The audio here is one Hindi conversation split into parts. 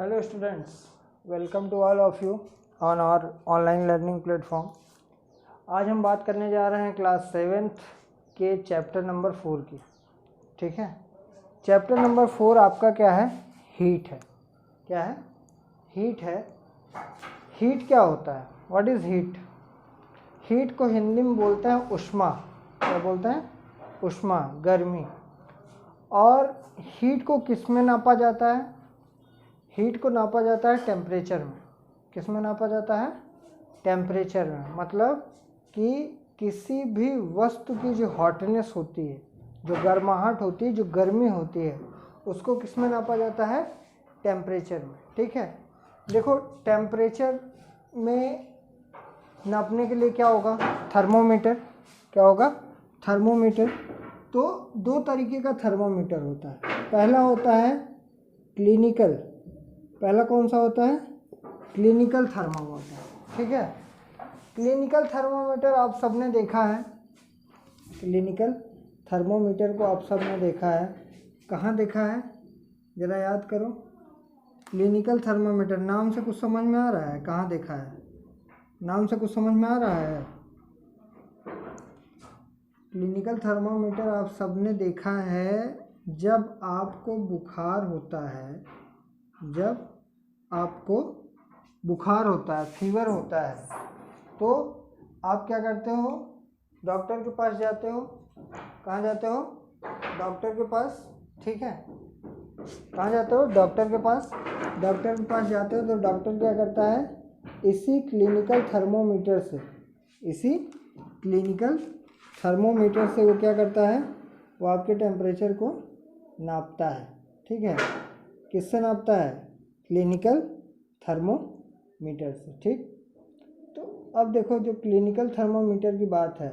Hello students, welcome to all of you on our online learning platform। आज हम बात करने जा रहे हैं क्लास 7th के चैप्टर नंबर 4 की। ठीक है, चैप्टर नंबर 4 आपका क्या है? हीट है। क्या है? हीट है। हीट क्या होता है? What is heat? हीट को हिंदी में बोलते हैं ऊष्मा। क्या बोलते हैं? ऊष्मा, गर्मी। और हीट को किस में नापा जाता है? हीट को नापा जाता है टेम्परेचर में। किस में नापा जाता है? टेम्परेचर में। मतलब कि किसी भी वस्तु की जो हॉटनेस होती है, जो गर्माहट होती है, जो गर्मी होती है, उसको किस में नापा जाता है? टेम्परेचर में। ठीक है, देखो टेम्परेचर में नापने के लिए क्या होगा? थर्मोमीटर। क्या होगा? थर्मोमीटर। तो दो तरीके का थर्मोमीटर होता है। पहला होता है क्लिनिकल। पहला कौन सा होता है? Clinical thermometer. ठीक है, क्लिनिकल थर्मोमीटर आप सबने देखा है। क्लिनिकल थर्मोमीटर को आप सबने देखा है। कहाँ देखा है? ज़रा याद करो। क्लिनिकल थर्मोमीटर नाम से कुछ समझ में आ रहा है? कहाँ देखा है? नाम से कुछ समझ में आ रहा है? क्लिनिकल थर्मोमीटर आप सबने देखा है जब आपको बुखार होता है। जब आपको बुखार होता है, फीवर होता है, तो आप क्या करते हो? डॉक्टर के पास जाते हो। कहाँ जाते हो? डॉक्टर के पास। ठीक है, कहाँ जाते हो? डॉक्टर के पास। डॉक्टर के पास जाते हो तो डॉक्टर क्या करता है? इसी क्लिनिकल थर्मोमीटर से, इसी क्लिनिकल थर्मोमीटर से वो क्या करता है? वो आपके टेम्परेचर को नापता है। ठीक है, किससे नापता है? क्लिनिकल थर्मोमीटर से। ठीक, तो अब देखो जो क्लिनिकल थर्मोमीटर की बात है,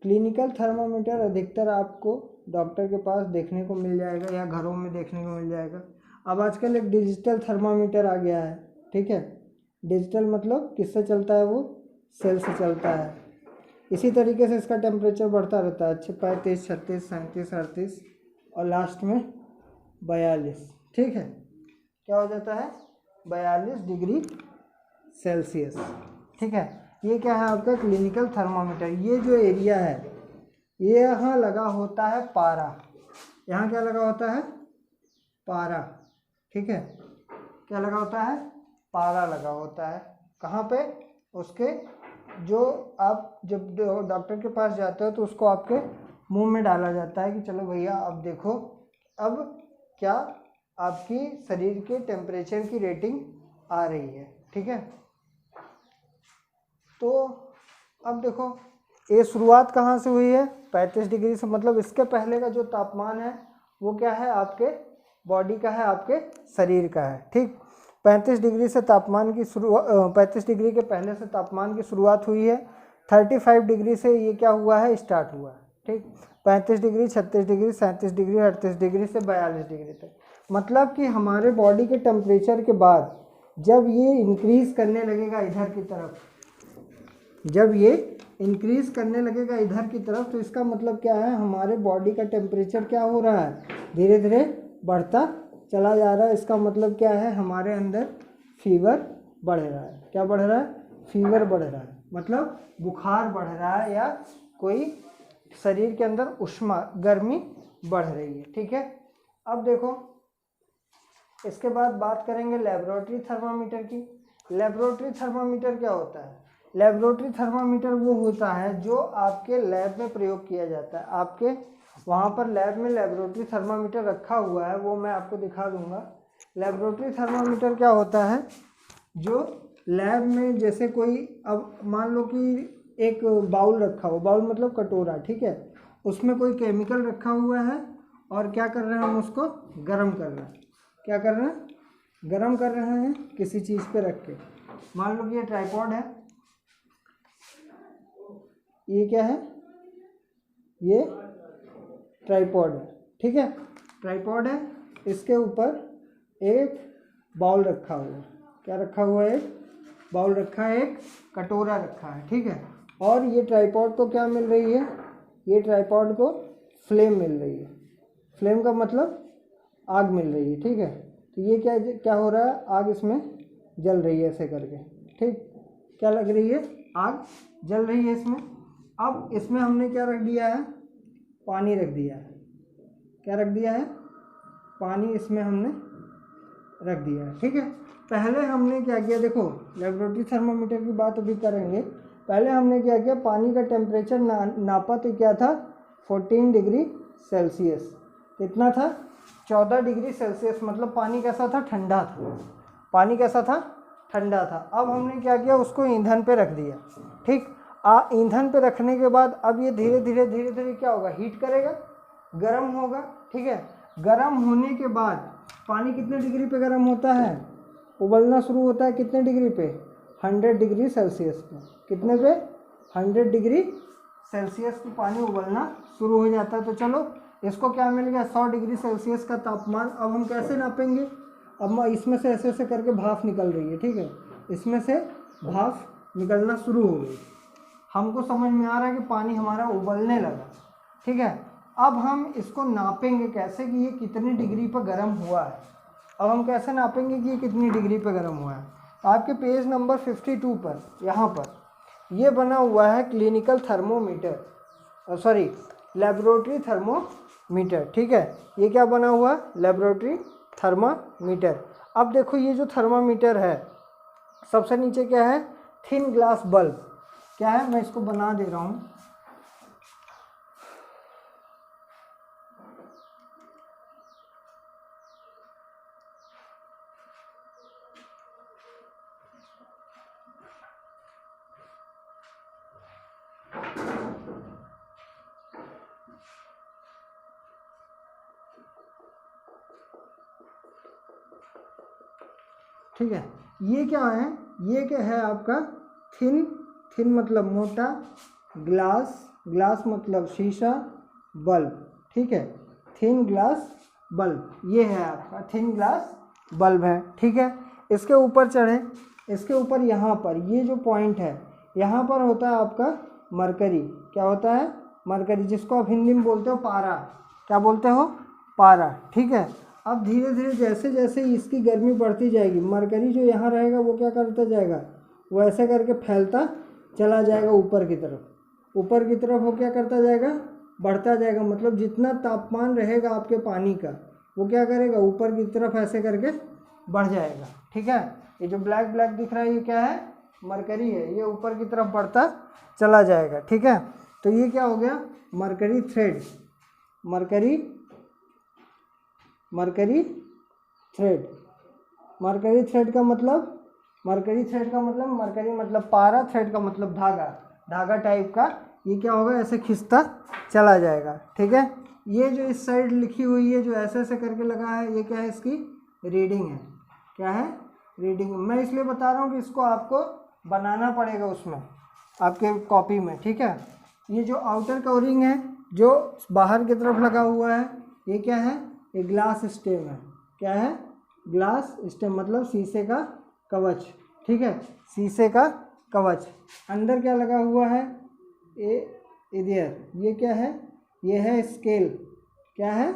क्लिनिकल थर्मोमीटर अधिकतर आपको डॉक्टर के पास देखने को मिल जाएगा या घरों में देखने को मिल जाएगा। अब आजकल एक डिजिटल थर्मोमीटर आ गया है। ठीक है, डिजिटल मतलब किससे चलता है? वो सेल से चलता है। इसी तरीके से इसका टेम्परेचर बढ़ता रहता है। 35, 36, 37, 38 और लास्ट में 42। ठीक है, क्या हो जाता है? 42 डिग्री सेल्सियस। ठीक है, ये क्या है? आपका क्लिनिकल थर्मोमीटर। ये जो एरिया है, ये यहाँ लगा होता है पारा। यहाँ क्या लगा होता है? पारा। ठीक है, क्या लगा होता है? पारा लगा होता है। कहाँ पे? उसके जो आप जब डॉक्टर के पास जाते हो तो उसको आपके मुंह में डाला जाता है कि चलो भैया अब देखो अब क्या आपकी शरीर के टेम्परेचर की रेटिंग आ रही है। ठीक है, तो अब देखो ये शुरुआत कहाँ से हुई है? 35 डिग्री से। मतलब इसके पहले का जो तापमान है वो क्या है? आपके बॉडी का है, आपके शरीर का है। ठीक, 35 डिग्री से तापमान की 35 डिग्री के पहले से तापमान की शुरुआत हुई है। 35 डिग्री से ये क्या हुआ है? स्टार्ट हुआ है। ठीक, 35 डिग्री, 36 डिग्री, 37 डिग्री, 38 डिग्री से 42 डिग्री तक। मतलब कि हमारे बॉडी के टेम्परेचर के बाद जब ये इंक्रीज करने लगेगा इधर की तरफ, जब ये इंक्रीज करने लगेगा इधर की तरफ, तो इसका मतलब क्या है? हमारे बॉडी का टेम्परेचर क्या हो रहा है? धीरे धीरे बढ़ता चला जा रहा है। इसका मतलब क्या है? हमारे अंदर फीवर बढ़ रहा है। क्या बढ़ रहा है? फीवर बढ़ रहा है। मतलब बुखार बढ़ रहा है या कोई शरीर के अंदर ऊष्मा, गर्मी बढ़ रही है। ठीक है, अब देखो इसके बाद बात करेंगे लेबोरेटरी थर्मामीटर की। लेबोरेटरी थर्मामीटर क्या होता है? लेबोरेटरी थर्मामीटर वो होता है जो आपके लैब में प्रयोग किया जाता है। आपके वहाँ पर लैब में लेबोरेटरी थर्मामीटर रखा हुआ है, वो मैं आपको दिखा दूंगा। लेबोरेटरी थर्मामीटर क्या होता है? जो लैब में जैसे कोई, अब मान लो कि एक बाउल रखा हो, बाउल मतलब कटोरा। ठीक है, उसमें कोई केमिकल रखा हुआ है और क्या कर रहे हैं? हम उसको गर्म कर रहे हैं। क्या कर रहे हैं? गर्म कर रहे हैं किसी चीज़ पे रख के। मान लो कि ये ट्राइपॉड है। ये क्या है? ये ट्राइपॉड है। ठीक है, ट्राइपॉड है। इसके ऊपर एक बाउल रखा हुआ है। क्या रखा हुआ है? एक बाउल रखा है, एक कटोरा रखा है। ठीक है, और ये ट्राइपॉड को क्या मिल रही है? ये ट्राइपॉड को फ्लेम मिल रही है। फ्लेम का मतलब आग मिल रही है। ठीक है, तो ये क्या क्या हो रहा है, आग इसमें जल रही है ऐसे करके, ठीक, क्या लग रही है, आग जल रही है इसमें। अब इसमें हमने क्या रख दिया है, पानी रख दिया है, क्या रख दिया है, पानी इसमें हमने रख दिया है, ठीक है। पहले हमने क्या किया, देखो लेबोरेटरी थर्मामीटर की बात अभी करेंगे, पहले हमने क्या किया, पानी का टेम्परेचर नापा, तो क्या था 14 डिग्री सेल्सियस, कितना था 14 डिग्री सेल्सियस, मतलब पानी कैसा था, ठंडा था, पानी कैसा था, ठंडा था। अब हमने क्या किया, उसको ईंधन पे रख दिया, ठीक। ईंधन पे रखने के बाद अब ये धीरे धीरे क्या होगा, हीट करेगा, गर्म होगा, ठीक है। गर्म होने के बाद पानी कितने डिग्री पे गर्म होता है, उबलना शुरू होता है कितने डिग्री पे, 100 डिग्री सेल्सियस पे, कितने पे, 100 डिग्री सेल्सियस पे पानी उबलना शुरू हो जाता है। तो चलो इसको क्या मिल गया, 100 डिग्री सेल्सियस का तापमान। अब हम कैसे नापेंगे, अब इसमें से ऐसे ऐसे करके भाप निकल रही है, ठीक है, इसमें से भाप निकलना शुरू हो गई, हमको समझ में आ रहा है कि पानी हमारा उबलने लगा, ठीक है। अब हम इसको नापेंगे कैसे कि ये कितनी डिग्री पर गर्म हुआ है। अब हम कैसे नापेंगे कि ये कितनी डिग्री पर गर्म हुआ है। आपके पेज नंबर 52 पर यहाँ पर ये बना हुआ है clinical thermometer, sorry laboratory thermometer, ठीक है। ये क्या बना हुआ, लेबोरेटरी थर्मामीटर। अब देखो ये जो थर्मामीटर है, सबसे नीचे क्या है, थिन ग्लास बल्ब, क्या है, मैं इसको बना दे रहा हूँ, ठीक है। ये क्या है, ये क्या है आपका थिन, थिन मतलब मोटा, ग्लास मतलब शीशा, बल्ब, ठीक है, थिन ग्लास बल्ब, ये है आपका थिन ग्लास बल्ब है, ठीक है। इसके ऊपर चढ़े, इसके ऊपर यहाँ पर ये जो पॉइंट है, यहाँ पर होता है आपका मरकरी, क्या होता है, मरकरी, जिसको आप हिंदी में बोलते हो पारा, क्या बोलते हो, पारा, ठीक है। अब धीरे धीरे जैसे जैसे इसकी गर्मी बढ़ती जाएगी, मरकरी जो यहाँ रहेगा वो क्या करता जाएगा, वो ऐसे करके फैलता चला जाएगा ऊपर की तरफ, ऊपर की तरफ वो क्या करता जाएगा, बढ़ता जाएगा, मतलब जितना तापमान रहेगा आपके पानी का वो क्या करेगा, ऊपर की तरफ ऐसे करके बढ़ जाएगा, ठीक है। ये जो ब्लैक ब्लैक दिख रहा है ये क्या है, मरकरी है, ये ऊपर की तरफ बढ़ता चला जाएगा, ठीक है। तो ये क्या हो गया, mercury thread, mercury thread, mercury thread का मतलब, मरकरी थ्रेड का मतलब, मरकरी मतलब पारा, थ्रेड का मतलब धागा, धागा टाइप का, ये क्या होगा, ऐसे खिंचता चला जाएगा, ठीक है। ये जो इस साइड लिखी हुई है, जो ऐसे ऐसे करके लगा है, ये क्या है, इसकी रीडिंग है, क्या है, रीडिंग। मैं इसलिए बता रहा हूँ कि इसको आपको बनाना पड़ेगा उसमें आपके कॉपी में, ठीक है। ये जो आउटर कवरिंग है जो बाहर की तरफ लगा हुआ है, ये क्या है, ये ग्लास स्टेम है, क्या है, ग्लास स्टेम मतलब शीशे का कवच, ठीक है, शीशे का कवच। अंदर क्या लगा हुआ है, इधर ये क्या है, ये है स्केल, क्या है,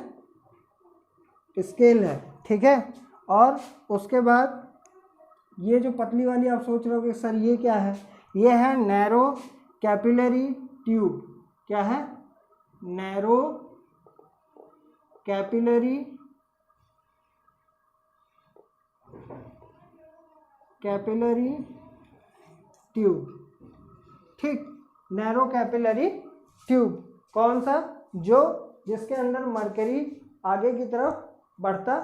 स्केल है, ठीक है। और उसके बाद ये जो पतली वाली आप सोच रहे हो कि सर ये क्या है, ये है नैरो कैपिलरी ट्यूब, क्या है, नैरो कैपिलरी ट्यूब, ठीक, नैरो कैपिलरी ट्यूब, कौन सा, जो जिसके अंदर मरकरी आगे की तरफ बढ़ता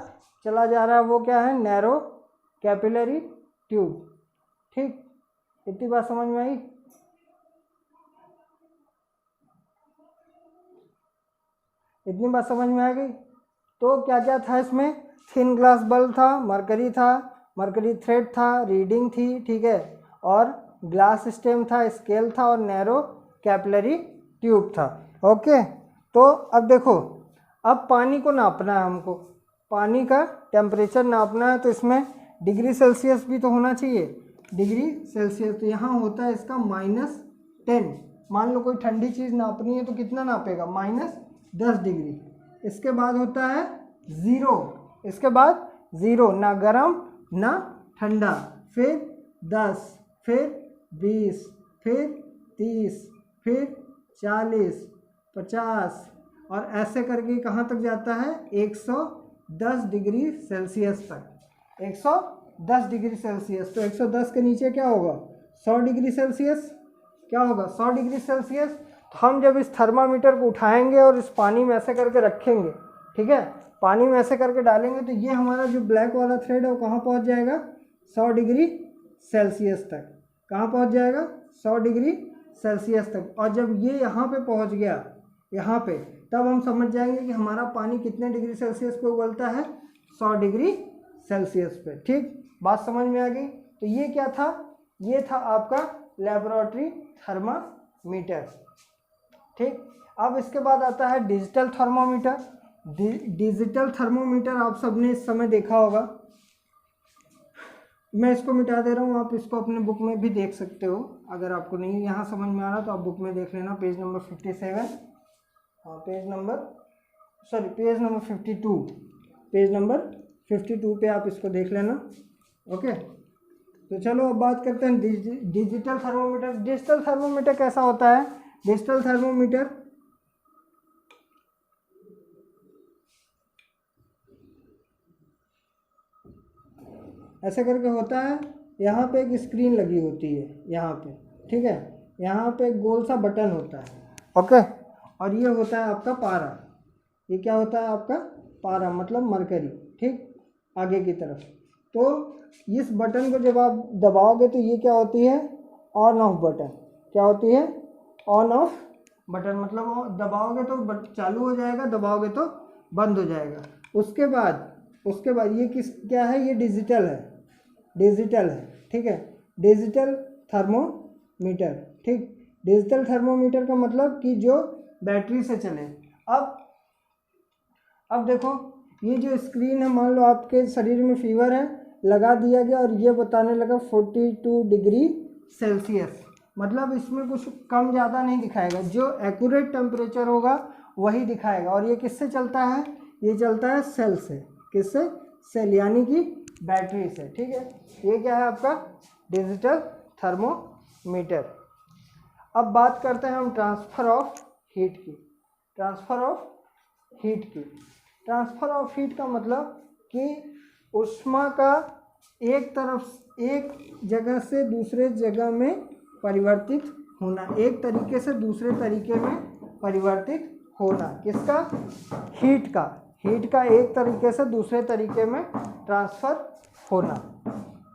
चला जा रहा है, वो क्या है, नैरो कैपिलरी ट्यूब, ठीक। इतनी बात समझ में आई, इतनी बात समझ में आ गई। तो क्या क्या था इसमें, थिन ग्लास बल्ब था, मरकरी थ्रेड था, रीडिंग थी, ठीक है, और ग्लास स्टेम था, स्केल था, और नैरो कैपिलरी ट्यूब था, ओके। तो अब देखो, अब पानी को नापना है हमको, पानी का टेम्परेचर नापना है, तो इसमें डिग्री सेल्सियस भी तो होना चाहिए, डिग्री सेल्सियस, तो यहाँ होता है इसका -10। मान लो कोई ठंडी चीज़ नापनी है तो कितना नापेगा, -10 डिग्री। इसके बाद होता है 0, इसके बाद 0 ना गर्म ना ठंडा, फिर 10, फिर 20, फिर 30, फिर 40, 50 और ऐसे करके कहाँ तक जाता है 110 डिग्री सेल्सियस तक। 110 डिग्री सेल्सियस। तो 110 के नीचे क्या होगा 100 डिग्री सेल्सियस। क्या होगा 100 डिग्री सेल्सियस। तो हम जब इस थर्मामीटर को उठाएंगे और इस पानी में ऐसे करके रखेंगे, ठीक है, पानी में ऐसे करके डालेंगे तो ये हमारा जो ब्लैक वाला थ्रेड है वो कहाँ पहुँच जाएगा 100 डिग्री सेल्सियस तक। कहाँ पहुँच जाएगा 100 डिग्री सेल्सियस तक। और जब ये यहाँ पे पहुँच गया यहाँ पे, तब हम समझ जाएंगे कि हमारा पानी कितने डिग्री सेल्सियस पे उबलता है 100 डिग्री सेल्सियस पे। ठीक, बात समझ में आ गई। तो ये क्या था, ये था आपका लेबोरेटरी थर्मामीटर। ठीक, अब इसके बाद आता है डिजिटल थर्मामीटर। डिजिटल थर्मामीटर आप सबने इस समय देखा होगा। मैं इसको मिटा दे रहा हूँ, आप इसको अपने बुक में भी देख सकते हो। अगर आपको नहीं यहाँ समझ में आ रहा तो आप बुक में देख लेना, पेज नंबर 57, हाँ पेज नंबर 52, पेज नंबर 52 पे आप इसको देख लेना। ओके, तो चलो अब बात करते हैं डिजिटल थर्मोमीटर। डिजिटल थर्मोमीटर कैसा होता है। डिजिटल थर्मोमीटर ऐसे करके होता है। यहाँ पे एक स्क्रीन लगी होती है यहाँ पे, ठीक है, यहाँ पे एक गोल सा बटन होता है। ओके, और ये होता है आपका पारा। ये क्या होता है आपका पारा, मतलब मरकरी। ठीक, आगे की तरफ। तो इस बटन को जब आप दबाओगे तो ये क्या होती है ऑन ऑफ बटन। क्या होती है ऑन ऑफ बटन, मतलब दबाओगे तो चालू हो जाएगा, दबाओगे तो बंद हो जाएगा। उसके बाद ये क्या है, ये डिजिटल है। डिजिटल है, ठीक है, डिजिटल थर्मोमीटर। ठीक, डिजिटल थर्मोमीटर का मतलब कि जो बैटरी से चले। अब देखो ये जो स्क्रीन है, मान लो आपके शरीर में फीवर है, लगा दिया गया और ये बताने लगा 42 डिग्री सेल्सियस, मतलब इसमें कुछ कम ज़्यादा नहीं दिखाएगा, जो एक्यूरेट टेम्परेचर होगा वही दिखाएगा। और ये किससे चलता है, ये चलता है सेल से। किससे, सेल, यानी कि बैटरी से। ठीक है, ये क्या है आपका डिजिटल थर्मोमीटर। अब बात करते हैं हम ट्रांसफ़र ऑफ हीट की। ट्रांसफ़र ऑफ हीट की, ट्रांसफ़र ऑफ हीट का मतलब कि ऊष्मा का एक जगह से दूसरे जगह में परिवर्तित होना, एक तरीके से दूसरे तरीके में परिवर्तित होना। किसका, हीट का। हीट का एक तरीके से दूसरे तरीके में ट्रांसफ़र होना।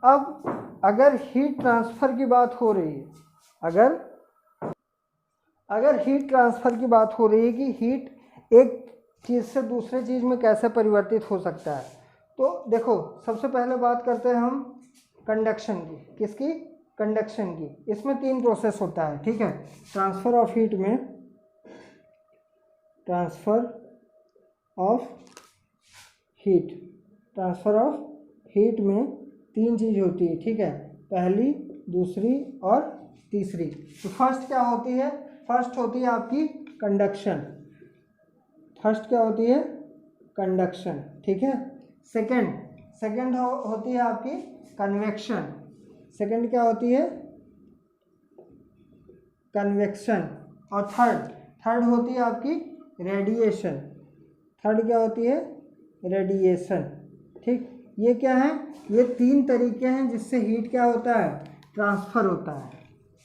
अब अगर हीट ट्रांसफ़र की बात हो रही है, अगर हीट ट्रांसफ़र की बात हो रही है कि हीट एक चीज़ से दूसरे चीज़ में कैसे परिवर्तित हो सकता है, तो देखो सबसे पहले बात करते हैं हम कंडक्शन की। किसकी, कंडक्शन की। इसमें 3 प्रोसेस होता है। ठीक है, ट्रांसफ़र ऑफ हीट में, ट्रांसफ़र ऑफ हीट में 3 चीज़ होती है। ठीक है, पहली, दूसरी और तीसरी। तो फर्स्ट क्या होती है, फर्स्ट होती है आपकी कंडक्शन। फर्स्ट क्या होती है, कंडक्शन। ठीक है, सेकंड होती है आपकी कन्वेक्शन। सेकंड क्या होती है, कन्वेक्शन। और थर्ड होती है आपकी रेडिएशन। थर्ड क्या होती है, रेडिएशन। ठीक, ये क्या है, ये 3 तरीके हैं जिससे हीट क्या होता है, ट्रांसफ़र होता है।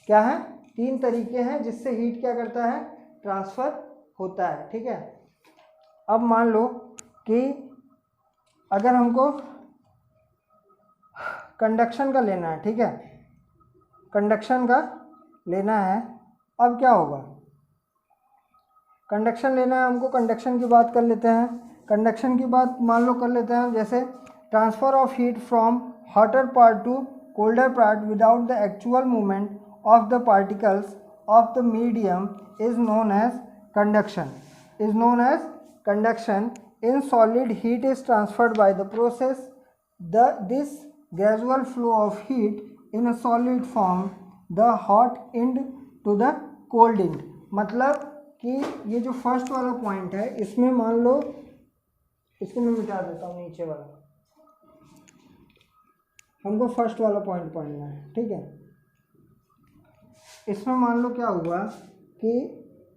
क्या है, 3 तरीके हैं जिससे हीट क्या करता है, ट्रांसफ़र होता है। ठीक है, अब मान लो कि अगर हमको कंडक्शन का लेना है, ठीक है, कंडक्शन का लेना है, अब क्या होगा, कंडक्शन लेना है हमको, कंडक्शन की बात कर लेते हैं। कंडक्शन की बात मान लो कर लेते हैं, जैसे transfer of heat from hotter part to colder part without the actual movement of the particles of the medium is known as conduction. In solid, heat is transferred by the process. This gradual flow of heat in a solid form, the hot end to the cold end. मतलब कि ये जो फर्स्ट वाला पॉइंट है, इसमें मान लो, इसको मैं मिटा देता हूँ नीचे वाला। हमको फर्स्ट वाला पॉइंट पढ़ना है, ठीक है। इसमें मान लो क्या हुआ कि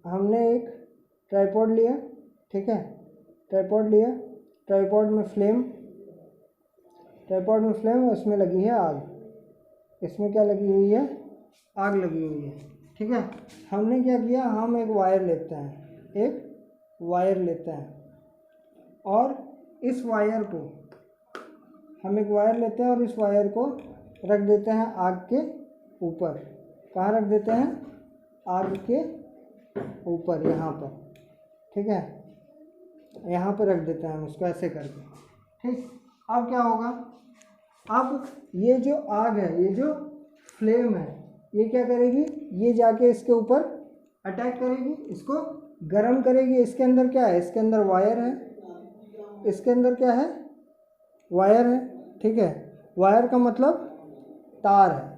हमने एक ट्राइपॉड लिया, ठीक है, ट्राइपॉड लिया, ट्राइपॉड में फ्लेम उसमें लगी है आग, इसमें क्या लगी हुई है, आग लगी हुई है, ठीक है। हमने क्या किया, हम एक वायर लेते हैं और इस वायर को और इस वायर को रख देते हैं आग के ऊपर। कहाँ रख देते हैं, आग के ऊपर, यहाँ पर, ठीक है, यहाँ पर रख देते हैं हम इसको ऐसे करके, ठीक। अब क्या होगा, अब ये जो आग है, ये जो फ्लेम है, ये क्या करेगी, ये जाके इसके ऊपर अटैक करेगी, इसको गर्म करेगी। इसके अंदर क्या है, इसके अंदर वायर है, इसके अंदर क्या है, वायर है, ठीक है। वायर का मतलब तार है।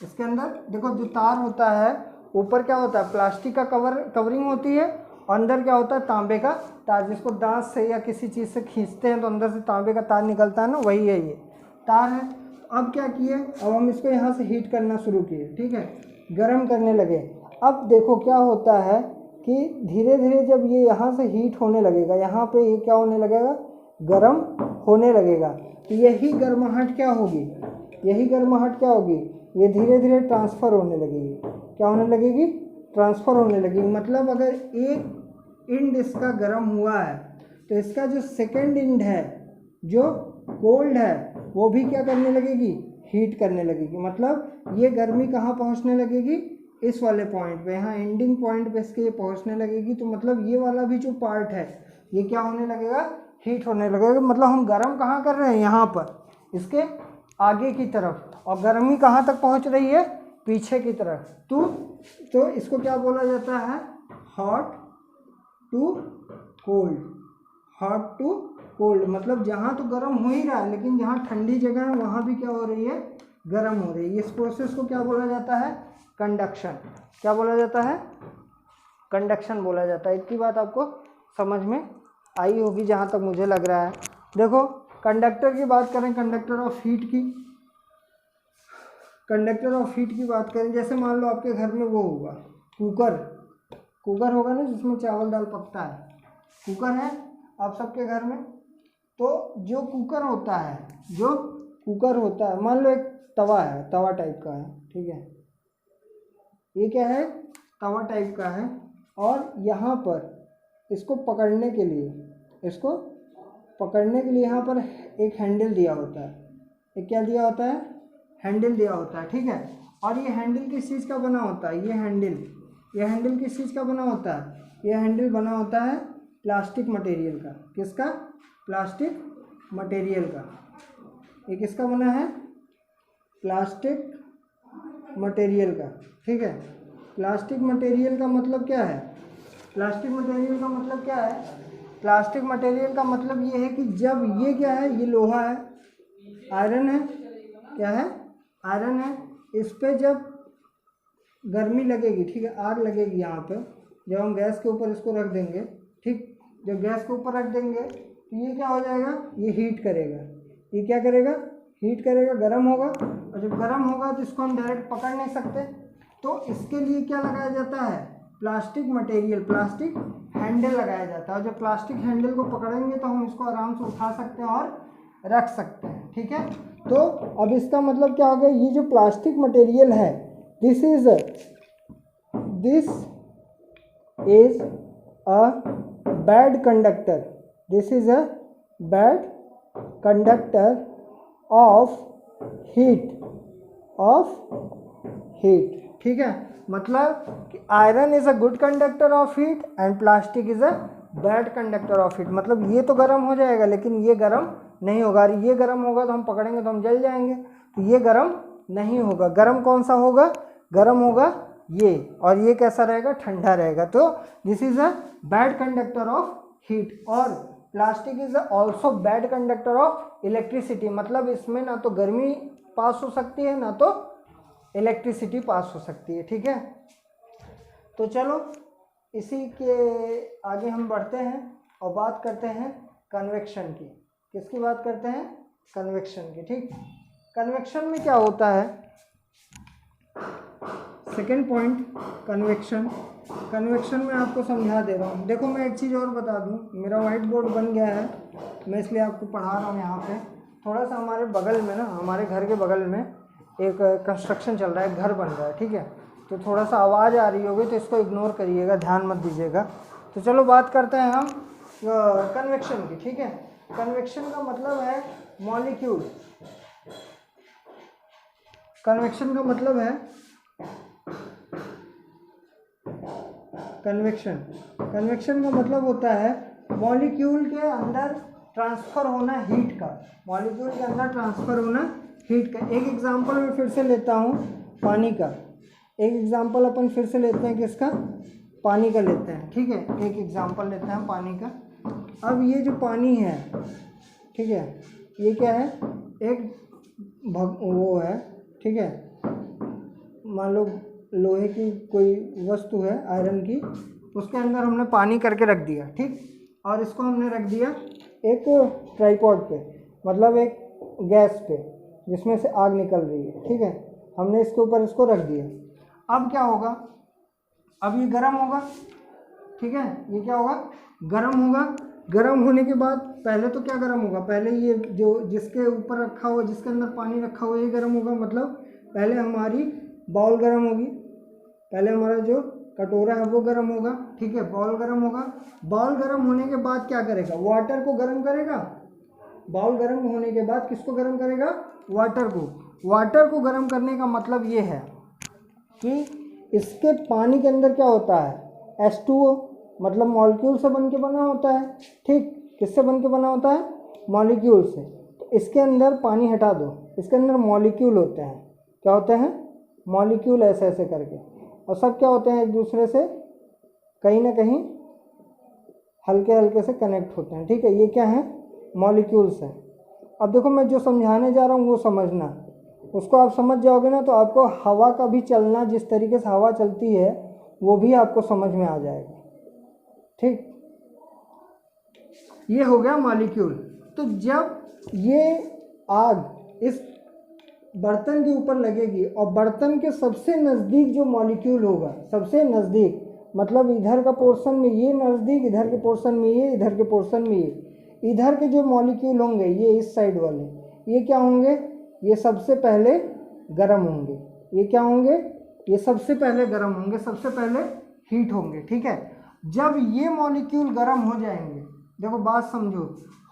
इसके अंदर देखो जो तार होता है, ऊपर क्या होता है, प्लास्टिक का कवरिंग होती है, और अंदर क्या होता है, तांबे का तार, जिसको दांत से या किसी चीज़ से खींचते हैं तो अंदर से तांबे का तार निकलता है ना, वही है, ये तार है। अब क्या किए, अब हम इसको यहाँ से हीट करना शुरू किए, ठीक है, गर्म करने लगे। अब देखो क्या होता है कि धीरे धीरे जब ये यहाँ से हीट होने लगेगा, यहाँ पे ये क्या होने लगेगा, गर्म होने लगेगा, तो यही गर्माहट क्या होगी, ये धीरे धीरे ट्रांसफ़र होने लगेगी। क्या होने लगेगी, ट्रांसफ़र होने लगेगी। मतलब अगर एक इंड इसका गर्म हुआ है तो इसका जो सेकेंड इंड है जो कोल्ड है वो भी क्या करने लगेगी, हीट करने लगेगी। मतलब ये गर्मी कहाँ पहुँचने लगेगी, इस वाले पॉइंट पे, यहाँ एंडिंग पॉइंट पे इसके ये पहुँचने लगेगी। तो मतलब ये वाला भी जो पार्ट है ये क्या होने लगेगा, हीट होने लगेगा। मतलब हम गर्म कहाँ कर रहे हैं, यहाँ पर इसके आगे की तरफ, और गर्मी कहाँ तक पहुँच रही है, पीछे की तरफ। तो इसको क्या बोला जाता है, हॉट टू कोल्ड। मतलब जहाँ तो गर्म हो ही रहा है, लेकिन जहाँ ठंडी जगह है वहाँ भी क्या हो रही है, गर्म हो रही है। इस प्रोसेस को क्या बोला जाता है, कंडक्शन। क्या बोला जाता है, कंडक्शन बोला जाता है। इतनी बात आपको समझ में आई होगी जहाँ तक मुझे लग रहा है। देखो कंडक्टर की बात करें, कंडक्टर ऑफ हीट की बात करें, जैसे मान लो आपके घर में वो होगा कुकर होगा ना, जिसमें चावल दाल पकता है, कुकर है आप सबके घर में। तो जो कुकर होता है, मान लो एक तवा टाइप का है, ठीक है, ये क्या है, तवा टाइप का है, और यहाँ पर इसको पकड़ने के लिए यहाँ पर एक हैंडल दिया होता है। एक क्या दिया होता है, हैंडल दिया होता है, ठीक है। और ये हैंडल किस चीज़ का बना होता है, ये हैंडल किस चीज़ का बना होता है, ये हैंडल बना होता है प्लास्टिक मटेरियल का। किसका, प्लास्टिक मटेरियल का। ये किसका बना है, प्लास्टिक मटेरियल का, ठीक है। प्लास्टिक मटेरियल का मतलब क्या है, प्लास्टिक मटेरियल का मतलब ये है कि जब ये क्या है, ये लोहा है, आयरन है, क्या है, आयरन है, इस पे जब गर्मी लगेगी, ठीक है, आग लगेगी यहाँ पे, जब हम गैस के ऊपर इसको रख देंगे, ठीक, जब गैस के ऊपर रख देंगे तो ये क्या हो जाएगा, ये हीट करेगा। ये क्या करेगा, हीट करेगा, गर्म होगा, और जब गर्म होगा तो इसको हम डायरेक्ट पकड़ नहीं सकते। तो इसके लिए क्या लगाया जाता है, प्लास्टिक हैंडल लगाया जाता है। और जब प्लास्टिक हैंडल को पकड़ेंगे तो हम इसको आराम से उठा सकते हैं और रख सकते हैं, ठीक है। तो अब इसका मतलब क्या हो गया, ये जो प्लास्टिक मटेरियल है, this is a bad conductor of heat, ठीक है। मतलब कि iron is a good conductor of heat and plastic is a bad conductor of heat. मतलब ये तो गर्म हो जाएगा लेकिन ये गर्म नहीं होगा। और ये गर्म होगा तो हम पकड़ेंगे तो हम जल जाएंगे, तो ये गर्म नहीं होगा। गर्म कौन सा होगा, गर्म होगा ये, और ये कैसा रहेगा, ठंडा रहेगा। तो this is a bad conductor of heat. और plastic is also bad conductor of electricity. मतलब इसमें ना तो गर्मी पास हो सकती है ना तो इलेक्ट्रिसिटी पास हो सकती है, ठीक है। तो चलो इसी के आगे हम बढ़ते हैं और बात करते हैं कन्वेक्शन की। किसकी बात करते हैं, कन्वेक्शन की, ठीक। कन्वेक्शन में क्या होता है, सेकेंड पॉइंट कन्वेक्शन। कन्वेक्शन में आपको समझा दे रहा हूँ। देखो मैं एक चीज़ और बता दूँ, मेरा वाइट बोर्ड बन गया है, मैं इसलिए आपको पढ़ा रहा हूँ यहाँ पे। थोड़ा सा हमारे बगल में ना, हमारे घर के बगल में एक कंस्ट्रक्शन चल रहा है, घर बन रहा है, ठीक है। तो थोड़ा सा आवाज़ आ रही होगी तो इसको इग्नोर करिएगा, ध्यान मत दीजिएगा। तो चलो बात करते हैं हम कन्वेक्शन की, ठीक है। कन्वेक्शन का मतलब है मॉलिक्यूल, कन्वेक्शन का मतलब है कन्वेक्शन, कन्वेक्शन का मतलब होता है मॉलिक्यूल के अंदर ट्रांसफ़र होना हीट का, मॉलिक्यूल के अंदर ट्रांसफ़र होना हीट का। एक एग्जांपल मैं फिर से लेता हूँ पानी का, एक एग्जांपल अपन फिर से लेते हैं, किसका, पानी का लेते हैं, ठीक है। एक एग्जांपल लेते हैं पानी का। अब ये जो पानी है, ठीक है, ये क्या है, एक वो है, ठीक है, मान लो लोहे की कोई वस्तु है, आयरन की, उसके अंदर हमने पानी करके रख दिया, ठीक। और इसको हमने रख दिया एक ट्राइपॉड पे, मतलब एक गैस पे जिसमें से आग निकल रही है, ठीक है। हमने इसके ऊपर इसको रख दिया। अब क्या होगा, अब ये गर्म होगा, ठीक है, ये क्या होगा, गर्म होगा। गर्म होने के बाद पहले तो क्या गर्म होगा, पहले ये जो जिसके ऊपर रखा हुआ, जिसके अंदर पानी रखा हुआ, ये गर्म होगा। मतलब पहले हमारी बाउल गर्म होगी, पहले हमारा जो कटोरा है वो गर्म होगा, ठीक है, बाउल गर्म होगा। बाउल गर्म होने के बाद क्या करेगा, वाटर को गर्म करेगा। बाउल गर्म होने के बाद किसको गर्म करेगा, वाटर को। वाटर को गर्म करने का मतलब ये है कि इसके पानी के अंदर क्या होता है, H2O, मतलब मॉलिक्यूल से बन के बना होता है, ठीक। किससे बन के बना होता है, मॉलिक्यूल से। तो इसके अंदर पानी हटा दो, इसके अंदर मॉलिक्यूल होते हैं, क्या होते हैं, मॉलिक्यूल, ऐसे ऐसे करके। और सब क्या होते हैं, एक दूसरे से कहीं ना कहीं हल्के हल्के से कनेक्ट होते हैं, ठीक है। ये क्या है, मॉलिक्यूल्स हैं। अब देखो मैं जो समझाने जा रहा हूँ वो समझना, उसको आप समझ जाओगे ना तो आपको हवा का भी चलना, जिस तरीके से हवा चलती है वो भी आपको समझ में आ जाएगा, ठीक। ये हो गया मॉलिक्यूल। तो जब ये आग इस बर्तन के ऊपर लगेगी और बर्तन के सबसे नज़दीक जो मॉलिक्यूल होगा, सबसे नज़दीक, मतलब इधर का पोर्शन में ये नज़दीक, इधर के पोर्शन में ये, इधर के पोर्शन में ये, इधर के जो मॉलिक्यूल होंगे ये इस साइड वाले, ये क्या होंगे, ये सबसे पहले गर्म होंगे। ये क्या होंगे, ये सबसे पहले गर्म होंगे, सबसे पहले हीट होंगे, ठीक है। जब ये मॉलिक्यूल गर्म हो जाएंगे, देखो बात समझो,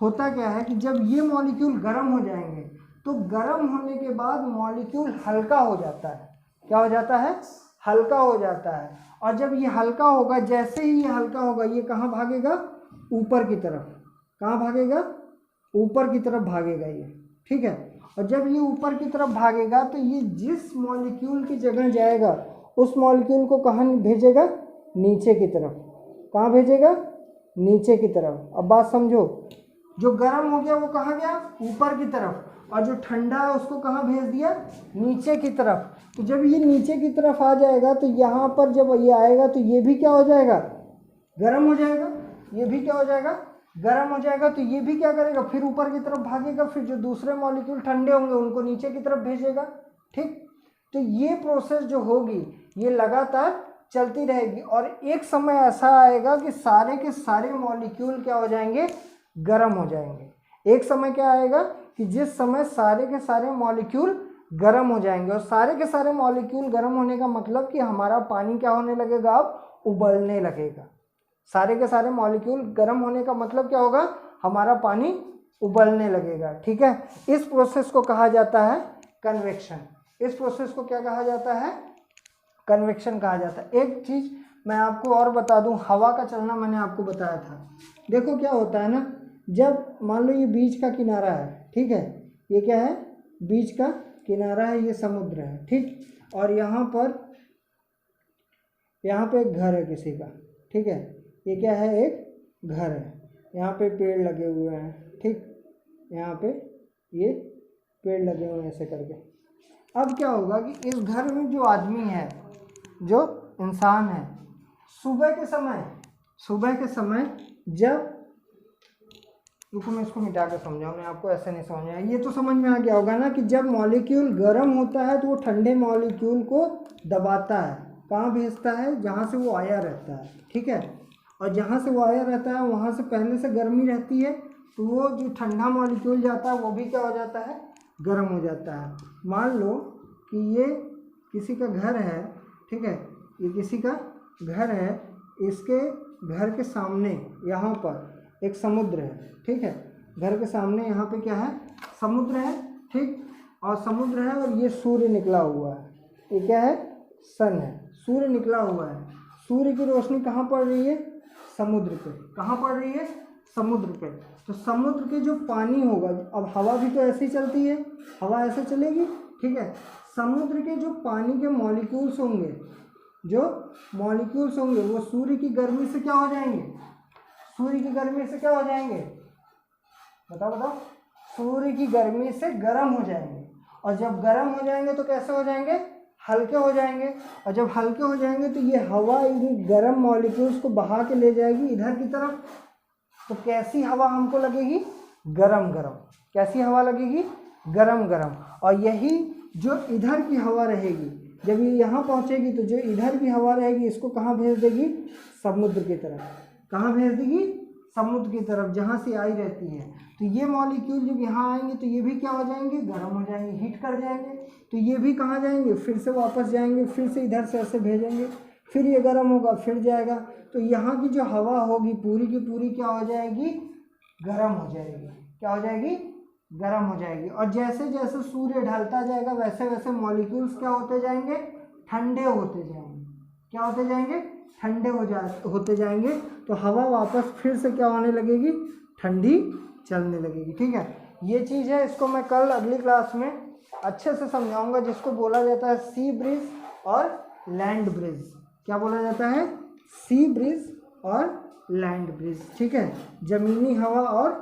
होता क्या है कि जब ये मॉलिक्यूल गर्म हो जाएंगे तो गर्म होने के बाद मॉलिक्यूल हल्का हो जाता है। क्या हो जाता है, हल्का हो जाता है। और जब ये हल्का होगा, जैसे ही ये हल्का होगा, ये कहाँ भागेगा, ऊपर की तरफ। कहाँ भागेगा, ऊपर की तरफ भागेगा ये, ठीक है। और जब ये ऊपर की तरफ भागेगा तो ये जिस मॉलिक्यूल की जगह जाएगा उस मॉलिक्यूल को कहाँ भेजेगा, नीचे की तरफ। कहाँ भेजेगा, नीचे की तरफ। अब बात समझो, जो गर्म हो गया वो कहाँ गया, ऊपर की तरफ, और जो ठंडा है उसको कहाँ भेज दिया, नीचे की तरफ। तो जब ये नीचे की तरफ आ जाएगा तो यहाँ पर जब ये आएगा तो ये भी क्या हो जाएगा, गर्म हो जाएगा। ये भी क्या हो जाएगा, गर्म हो जाएगा। तो ये भी क्या करेगा, फिर ऊपर की तरफ भागेगा, फिर जो दूसरे मॉलिक्यूल ठंडे होंगे उनको नीचे की तरफ भेजेगा, ठीक। तो ये प्रोसेस जो होगी ये लगातार चलती रहेगी और एक समय ऐसा आएगा कि सारे के सारे मॉलिक्यूल क्या हो जाएंगे, गर्म हो जाएंगे। एक समय क्या आएगा कि जिस समय सारे के सारे मॉलिक्यूल गर्म हो जाएंगे, और सारे के सारे मॉलिक्यूल गर्म होने का मतलब कि हमारा पानी क्या होने लगेगा, अब उबलने लगेगा। सारे के सारे मॉलिक्यूल गर्म होने का मतलब क्या होगा, हमारा पानी उबलने लगेगा, ठीक है। इस प्रोसेस को कहा जाता है कन्वेक्शन। इस प्रोसेस को क्या कहा जाता है, कन्वेक्शन कहा जाता है। एक चीज़ मैं आपको और बता दूं, हवा का चलना मैंने आपको बताया था। देखो क्या होता है ना, जब मान लो ये बीच का किनारा है, ठीक है, ये क्या है, बीच का किनारा है, ये समुद्र है, ठीक। और यहाँ पे एक घर है किसी का, ठीक है, ये क्या है, एक घर है, यहाँ पे पेड़ लगे हुए हैं, ठीक, यहाँ पे ये पेड़ लगे हुए हैं ऐसे करके। अब क्या होगा कि इस घर में जो आदमी है, जो इंसान है, सुबह के समय जब रुको मैं इसको मिटा के समझाऊँ, मैं आपको ऐसे नहीं समझ में आया। ये तो समझ में आ गया होगा ना कि जब मॉलिक्यूल गर्म होता है तो वो ठंडे मॉलिक्यूल को दबाता है, कहाँ भेजता है, जहाँ से वो आया रहता है, ठीक है। और जहाँ से वो आया रहता है वहाँ से पहले से गर्मी रहती है, तो वो जो ठंडा मॉलिक्यूल जाता है वो भी क्या हो जाता है, गर्म हो जाता है। मान लो कि ये किसी का घर है, ठीक है, ये किसी का घर है, इसके घर के सामने यहाँ पर एक समुद्र है, ठीक है। घर के सामने यहाँ पे क्या है, समुद्र है, ठीक, और समुद्र है और ये सूर्य निकला हुआ है, ये क्या है, सन है, सूर्य निकला हुआ है। सूर्य की रोशनी कहाँ पड़ रही है, समुद्र पे, कहाँ पड़ रही है, समुद्र पे। तो समुद्र के जो पानी होगा, अब हवा भी तो ऐसे ही चलती है, हवा ऐसे चलेगी, ठीक है। समुद्र के जो पानी के मॉलिक्यूल्स होंगे, जो मॉलिक्यूल्स होंगे वो सूर्य की गर्मी से क्या हो जाएंगे, सूर्य की गर्मी से क्या हो जाएंगे, बताओ बताओ, सूर्य की गर्मी से गर्म हो जाएंगे। और जब गर्म हो जाएंगे तो कैसे हो जाएंगे, हल्के हो जाएंगे। और जब हल्के हो जाएंगे तो ये हवा इन गर्म मॉलिक्यूल्स को बहा के ले जाएगी इधर की तरफ। तो कैसी हवा हमको लगेगी, गरम गरम, कैसी हवा लगेगी, गरम गरम। और यही जो इधर की हवा रहेगी, जब ये यहाँ पहुँचेगी तो जो इधर की हवा रहेगी इसको कहाँ भेज देगी, समुद्र की तरफ। कहाँ भेज देगी, समुद्र की तरफ, जहाँ से आई रहती है। तो ये मॉलिक्यूल जब यहाँ आएंगे तो ये भी क्या हो जाएंगे, गर्म हो जाएंगे, हीट कर जाएंगे। तो ये भी कहाँ जाएंगे, फिर से वापस जाएंगे, फिर से इधर से ऐसे भेजेंगे, फिर ये गर्म होगा, फिर जाएगा। तो यहाँ की जो हवा होगी पूरी की पूरी क्या हो जाएगी, गर्म हो जाएगी। क्या हो जाएगी, गर्म हो जाएगी। और जैसे जैसे सूर्य ढलता जाएगा वैसे वैसे मॉलिक्यूल्स क्या होते जाएंगे, ठंडे होते जाएंगे। क्या होते जाएंगे, ठंडे होते जाएंगे। तो हवा वापस फिर से क्या होने लगेगी, ठंडी चलने लगेगी, ठीक है। ये चीज़ है, इसको मैं कल अगली क्लास में अच्छे से समझाऊंगा, जिसको बोला जाता है सी ब्रिज और लैंड ब्रिज। क्या बोला जाता है, सी ब्रिज और लैंड ब्रिज, ठीक है, ज़मीनी हवा और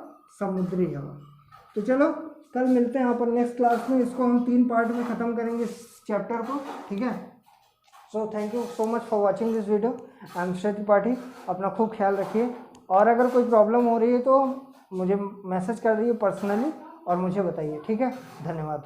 समुद्री हवा। तो चलो कल मिलते हैं यहाँ पर नेक्स्ट क्लास में। इसको हम 3 पार्ट में ख़त्म करेंगे इस चैप्टर को, ठीक है। So thank you so much for watching this video. I am श्रेय त्रिपाठी। अपना खूब ख्याल रखिए, और अगर कोई प्रॉब्लम हो रही है तो मुझे मैसेज कर दीजिए पर्सनली और मुझे बताइए, ठीक है। धन्यवाद।